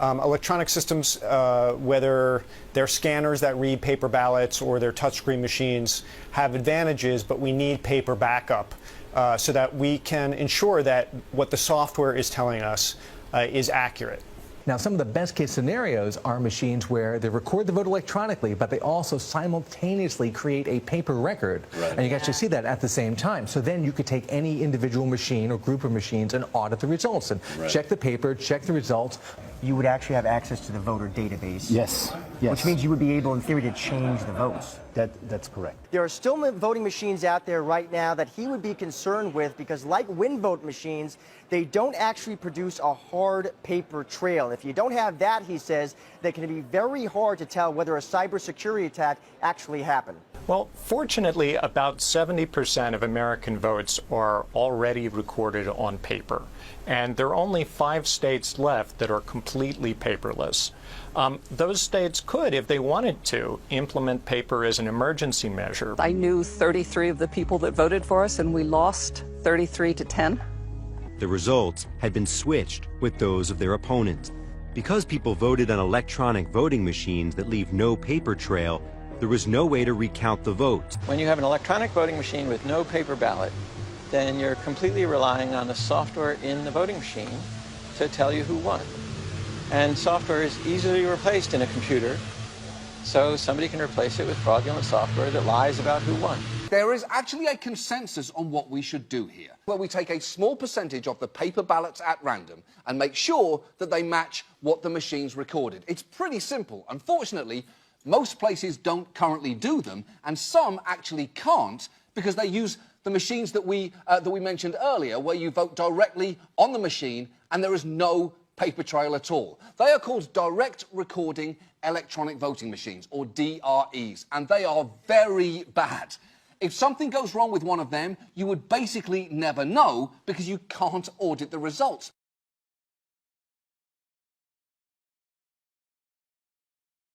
Electronic systems, whether they're scanners that read paper ballots or they're touchscreen machines, have advantages, but we need paper backup so that we can ensure that what the software is telling us is accurate. Now, some of the best case scenarios are machines where they record the vote electronically, but they also simultaneously create a paper record. Right. And you can actually see that at the same time. So then you could take any individual machine or group of machines and audit the results and check the paper, check the results. You would actually have access to the voter database. Yes. Yes. Which means you would be able, in theory, to change the votes. That's correct. There are still voting machines out there right now that he would be concerned with because, like WinVote machines, they don't actually produce a hard paper trail. If you don't have that, he says, that can be very hard to tell whether a cybersecurity attack actually happened. Well, fortunately, about 70% of American votes are already recorded on paper. And there are only 5 states left that are completely paperless. Those states could, if they wanted to, implement paper as an emergency measure. I knew 33 of the people that voted for us, and we lost 33-10. The results had been switched with those of their opponents. Because people voted on electronic voting machines that leave no paper trail, there was no way to recount the votes. When you have an electronic voting machine with no paper ballot, then you're completely relying on the software in the voting machine to tell you who won. And software is easily replaced in a computer, so somebody can replace it with fraudulent software that lies about who won. There is actually a consensus on what we should do here, where we take a small percentage of the paper ballots at random and make sure that they match what the machines recorded. It's pretty simple. Unfortunately, most places don't currently do them, and some actually can't because they use the machines that we mentioned earlier, where you vote directly on the machine and there is no paper trail at all. They are called direct recording electronic voting machines, or DREs, and they are very bad. If something goes wrong with one of them, you would basically never know because you can't audit the results.